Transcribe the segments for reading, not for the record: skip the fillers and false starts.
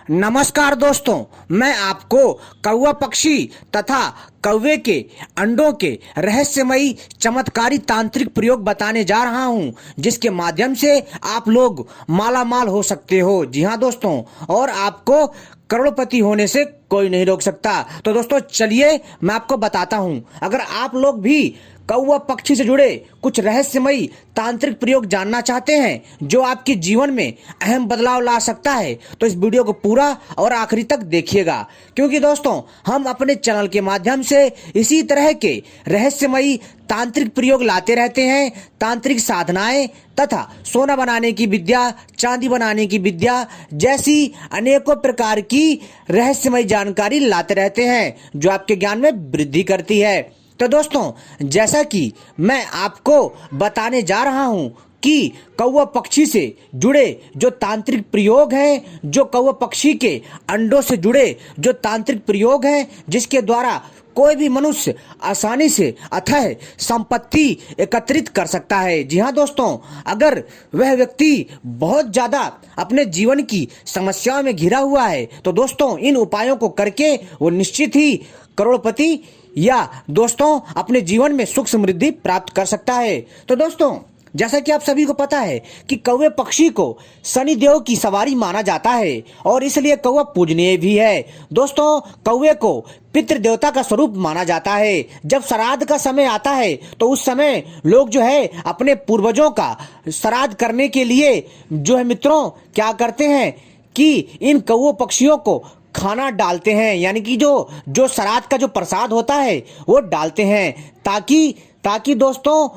नमस्कार दोस्तों, मैं आपको कौवा पक्षी तथा कौवे के अंडों के रहस्यमयी चमत्कारी तांत्रिक प्रयोग बताने जा रहा हूं, जिसके माध्यम से आप लोग माला माल हो सकते हो। जी हाँ दोस्तों, और आपको करोड़पति होने से कोई नहीं रोक सकता। तो दोस्तों चलिए मैं आपको बताता हूं। अगर आप लोग भी कौवा पक्षी से जुड़े कुछ रहस्यमयी तांत्रिक प्रयोग जानना चाहते हैं जो आपके जीवन में अहम बदलाव ला सकता है, तो इस वीडियो को पूरा और आखिरी तक देखिएगा, क्योंकि दोस्तों हम अपने चैनल के माध्यम से इसी तरह के रहस्यमयी तांत्रिक प्रयोग लाते रहते हैं। तांत्रिक साधनाएं तथा सोना बनाने की विद्या, चांदी बनाने की विद्या जैसी अनेकों प्रकार की रहस्यमयी जानकारी लाते रहते हैं जो आपके ज्ञान में वृद्धि करती है। तो दोस्तों जैसा कि मैं आपको बताने जा रहा हूं कि कौवा पक्षी से जुड़े जो तांत्रिक प्रयोग हैं, जो कौवा पक्षी के अंडों से जुड़े जो तांत्रिक प्रयोग हैं, जिसके द्वारा कोई भी मनुष्य आसानी से अथाह संपत्ति एकत्रित कर सकता है। जी हाँ दोस्तों, अगर वह व्यक्ति बहुत ज्यादा अपने जीवन की समस्याओं में घिरा हुआ है तो दोस्तों इन उपायों को करके वो निश्चित ही करोड़पति या दोस्तों अपने जीवन में सुख समृद्धि प्राप्त कर सकता है। तो दोस्तों जैसा कि आप सभी को पता है कि कौवे पक्षी को शनि देव की सवारी माना जाता है और इसलिए कौवा पूजनीय भी है। दोस्तों कौवे को पितृ देवता का स्वरूप माना जाता है। जब श्राद्ध का समय आता है तो उस समय लोग जो है अपने पूर्वजों का श्राद्ध करने के लिए जो है मित्रों क्या करते हैं कि इन कौवे पक्षियों को खाना डालते हैं, यानी कि जो श्राद्ध का जो प्रसाद होता है वो डालते हैं ताकि दोस्तों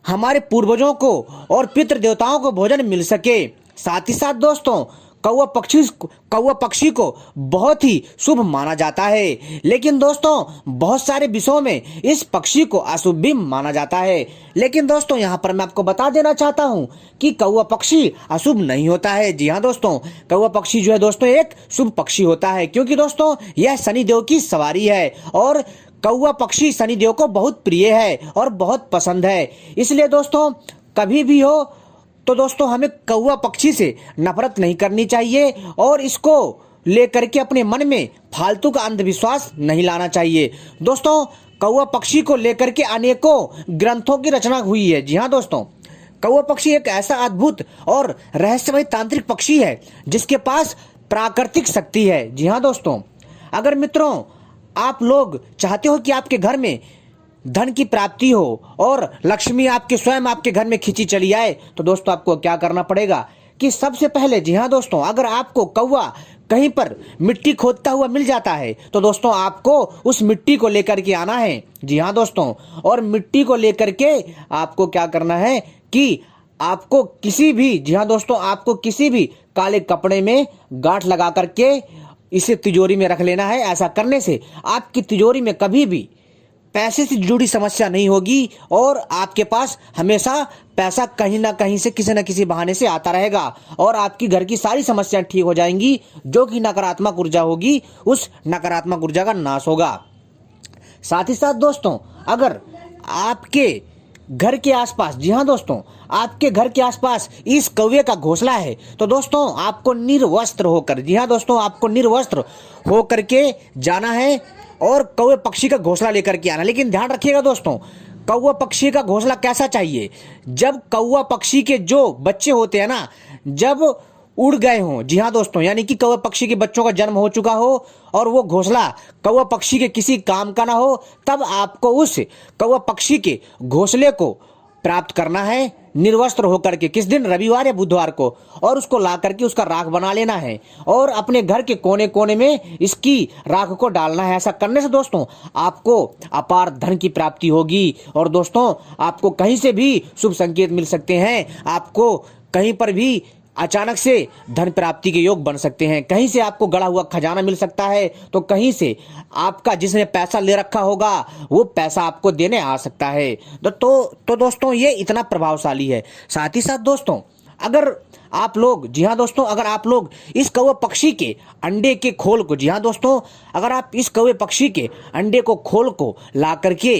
हमारे पूर्वजों को और पितृ देवताओं को भोजन मिल सके। साथ ही साथ दोस्तों कौवा पक्षी को बहुत ही शुभ माना जाता है, लेकिन दोस्तों बहुत सारे विषयों में इस पक्षी को अशुभ भी माना जाता है। लेकिन दोस्तों यहाँ पर मैं आपको बता देना चाहता हूँ कि कौवा पक्षी अशुभ नहीं होता है। जी हाँ दोस्तों, कौवा पक्षी जो है दोस्तों एक शुभ पक्षी होता है, क्योंकि दोस्तों यह शनि देव की सवारी है और कौवा पक्षी शनि देव को बहुत प्रिय है और बहुत पसंद है। इसलिए दोस्तों कभी भी हो तो दोस्तों हमें कौवा पक्षी से नफरत नहीं करनी चाहिए और इसको लेकर के अपने मन में फालतू का अंधविश्वास नहीं लाना चाहिए। दोस्तों कौवा पक्षी को लेकर के अनेकों ग्रंथों की रचना हुई है। जी हाँ दोस्तों, कौवा पक्षी एक ऐसा अद्भुत और रहस्यमय तांत्रिक पक्षी है जिसके पास प्राकृतिक शक्ति है। जी हाँ दोस्तों, अगर मित्रों आप लोग चाहते हो कि आपके घर में धन की प्राप्ति हो और लक्ष्मी आपके स्वयं आपके घर में खिंची चली आए, तो दोस्तों आपको क्या करना पड़ेगा कि सबसे पहले जी हाँ दोस्तों अगर आपको कौवा कहीं पर मिट्टी खोदता हुआ मिल जाता है तो दोस्तों आपको उस मिट्टी को लेकर के आना है। जी हाँ दोस्तों, और मिट्टी को लेकर के आपको क्या करना है कि आपको किसी भी जी हाँ दोस्तों आपको किसी भी काले कपड़े में गांठ लगा करके इसे तिजोरी में रख लेना है। ऐसा करने से आपकी तिजोरी में कभी भी पैसे से जुड़ी समस्या नहीं होगी और आपके पास हमेशा पैसा कहीं ना कहीं से किसी न किसी बहाने से आता रहेगा और आपकी घर की सारी समस्याएं ठीक हो जाएंगी। जो कि नकारात्मक ऊर्जा होगी उस नकारात्मक ऊर्जा का नाश होगा। साथ ही साथ दोस्तों अगर आपके घर के आसपास जी हाँ दोस्तों आपके घर के आसपास इस कौवे का घोंसला है तो दोस्तों आपको निर्वस्त्र होकर जी हाँ दोस्तों आपको निर्वस्त्र होकर के जाना है और कौवे पक्षी का घोंसला लेकर के आना। लेकिन ध्यान रखिएगा दोस्तों, कौवा पक्षी का घोंसला कैसा चाहिए? जब कौवा पक्षी के जो बच्चे होते हैं ना, जब उड़ गए हों, जी हाँ दोस्तों यानी कि कौवा पक्षी के बच्चों का जन्म हो चुका हो और वो घोंसला कौवा पक्षी के किसी काम का ना हो, तब आपको उस कौवा पक्षी के घोंसले को प्राप्त करना है निर्वस्त्र होकर के। किस दिन? रविवार या बुधवार को, और उसको ला करके उसका राख बना लेना है और अपने घर के कोने कोने में इसकी राख को डालना है। ऐसा करने से दोस्तों आपको अपार धन की प्राप्ति होगी और दोस्तों आपको कहीं से भी शुभ संकेत मिल सकते हैं। आपको कहीं पर भी अचानक से धन प्राप्ति के योग बन सकते हैं। कहीं से आपको गड़ा हुआ खजाना मिल सकता है तो कहीं से आपका जिसने पैसा ले रखा होगा वो पैसा आपको देने आ सकता है। तो दोस्तों ये इतना प्रभावशाली है। साथ ही साथ दोस्तों अगर आप लोग जी हाँ दोस्तों अगर आप लोग इस कौवे पक्षी के अंडे के खोल को जी हाँ दोस्तों अगर आप इस कौवे पक्षी के अंडे को खोल को ला करके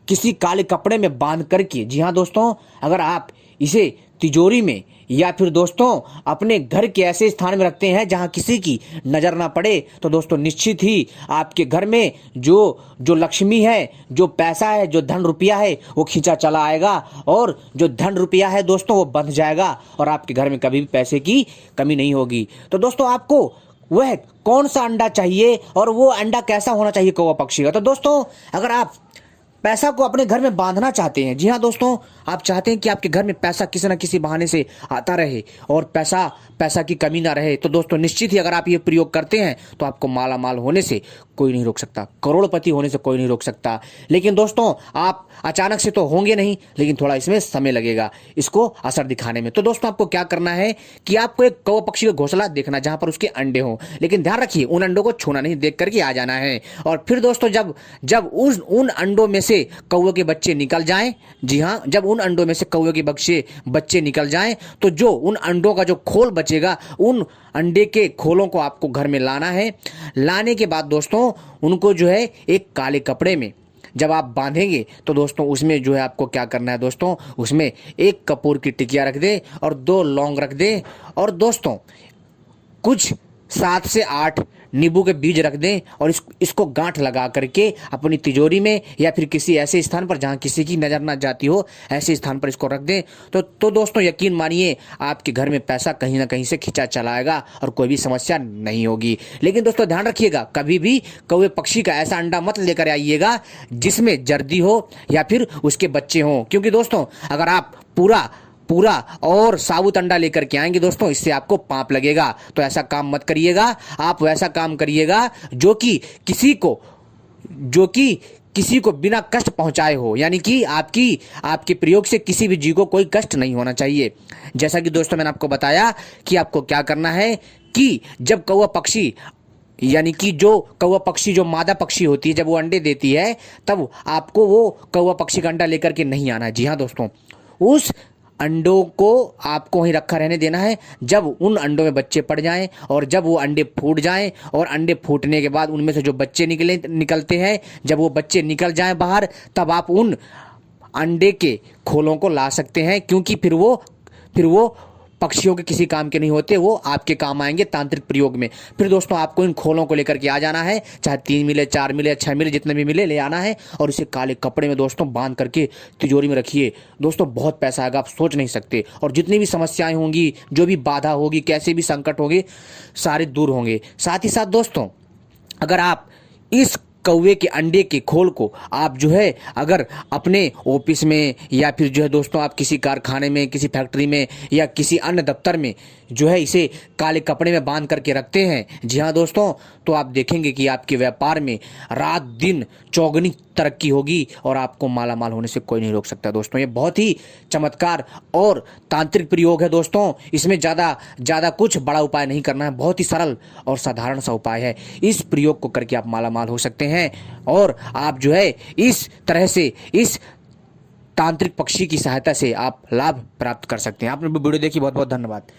किसी काले कपड़े में बांध करके जी हाँ दोस्तों अगर आप इसे तिजोरी में या फिर दोस्तों अपने घर के ऐसे स्थान में रखते हैं जहां किसी की नजर ना पड़े, तो दोस्तों निश्चित ही आपके घर में जो लक्ष्मी है, जो पैसा है, जो धन रुपया है, वो खींचा चला आएगा और जो धन रुपया है दोस्तों वो बंध जाएगा और आपके घर में कभी भी पैसे की कमी नहीं होगी। तो दोस्तों आपको वह कौन सा अंडा चाहिए और वो अंडा कैसा होना चाहिए कौवा पक्षी का? तो दोस्तों अगर आप पैसा को अपने घर में बांधना चाहते हैं, जी हाँ दोस्तों, आप चाहते हैं कि आपके घर में पैसा किसी न किसी बहाने से आता रहे और पैसा की कमी ना रहे, तो दोस्तों निश्चित ही अगर आप ये प्रयोग करते हैं तो आपको माला माल होने से कोई नहीं रोक सकता, करोड़पति होने से कोई नहीं रोक सकता। लेकिन दोस्तों आप अचानक से तो होंगे नहीं, लेकिन थोड़ा इसमें समय लगेगा इसको असर दिखाने में। तो दोस्तों आपको क्या करना है कि आपको एक कौवा पक्षी का घोंसला देखना जहां पर उसके अंडे हों, लेकिन ध्यान रखिए उन अंडों को छूना नहीं, देख करके आ जाना है। और फिर दोस्तों जब उन अंडों में से कौवे के बच्चे निकल जाएं, जी हाँ, जब उन अंडों में से कौवे के बच्चे निकल जाएं, तो जो उन अंडों का जो खोल बचेगा, उन अंडे के खोलों को आपको घर में लाना है। लाने के बाद दोस्तों उनको जो है एक काले कपड़े में जब आप बांधेंगे, तो दोस्तों उसमें जो है आपको क्या करना है दोस्तों, उसमें एक कपूर की टिकिया रख दे और 2 लौंग रख दे और दोस्तों कुछ 7 से 8 नींबू के बीज रख दें और इसको गांठ लगा करके अपनी तिजोरी में या फिर किसी ऐसे स्थान पर जहां किसी की नजर ना जाती हो, ऐसे स्थान पर इसको रख दें। तो दोस्तों यकीन मानिए आपके घर में पैसा कहीं ना कहीं से खिंचा चला आएगा और कोई भी समस्या नहीं होगी। लेकिन दोस्तों ध्यान रखिएगा, कभी भी कौवे पक्षी का ऐसा अंडा मत लेकर आइएगा जिसमें जर्दी हो या फिर उसके बच्चे हों, क्योंकि दोस्तों अगर आप पूरा और साबुत अंडा लेकर के आएंगे दोस्तों, इससे आपको पाप लगेगा। तो ऐसा काम मत करिएगा, आप वैसा काम करिएगा जो कि किसी को बिना कष्ट पहुंचाए हो, यानी कि आपके प्रयोग से किसी भी जीव को कोई कष्ट नहीं होना चाहिए। जैसा कि दोस्तों मैंने आपको बताया कि आपको क्या करना है कि जब कौवा पक्षी यानी कि जो कौवा पक्षी जो मादा पक्षी होती है, जब वो अंडे देती है, तब आपको वो कौवा पक्षी का अंडा लेकर के नहीं आना है। जी हाँ दोस्तों, उस अंडों को आपको वहीं रखा रहने देना है। जब उन अंडों में बच्चे पड़ जाएं और जब वो अंडे फूट जाएं और अंडे फूटने के बाद उनमें से जो बच्चे निकलते हैं, जब वो बच्चे निकल जाएं बाहर, तब आप उन अंडे के खोलों को ला सकते हैं, क्योंकि फिर वो पक्षियों के किसी काम के नहीं होते, वो आपके काम आएंगे तांत्रिक प्रयोग में। फिर दोस्तों आपको इन खोलों को लेकर के आ जाना है, चाहे 3 मिले, 4 मिले, 6 मिले, जितने भी मिले ले आना है और इसे काले कपड़े में दोस्तों बांध करके तिजोरी में रखिए। दोस्तों बहुत पैसा आएगा, आप सोच नहीं सकते, और जितनी भी समस्याएं होंगी, जो भी बाधा होगी, कैसे भी संकट होंगे, सारे दूर होंगे। साथ ही साथ दोस्तों अगर आप इस कौवे के अंडे के खोल को आप जो है अगर अपने ऑफिस में या फिर जो है दोस्तों आप किसी कारखाने में, किसी फैक्ट्री में या किसी अन्य दफ्तर में जो है इसे काले कपड़े में बांध करके रखते हैं, जी हाँ दोस्तों, तो आप देखेंगे कि आपके व्यापार में रात दिन चौगनी तरक्की होगी और आपको माला माल होने से कोई नहीं रोक सकता। दोस्तों ये बहुत ही चमत्कार और तांत्रिक प्रयोग है दोस्तों, इसमें ज़्यादा कुछ बड़ा उपाय नहीं करना है, बहुत ही सरल और साधारण सा उपाय है। इस प्रयोग को करके आप माला माल हो सकते हैं और आप जो है इस तरह से इस तांत्रिक पक्षी की सहायता से आप लाभ प्राप्त कर सकते हैं। आपने वीडियो देखी, बहुत बहुत धन्यवाद।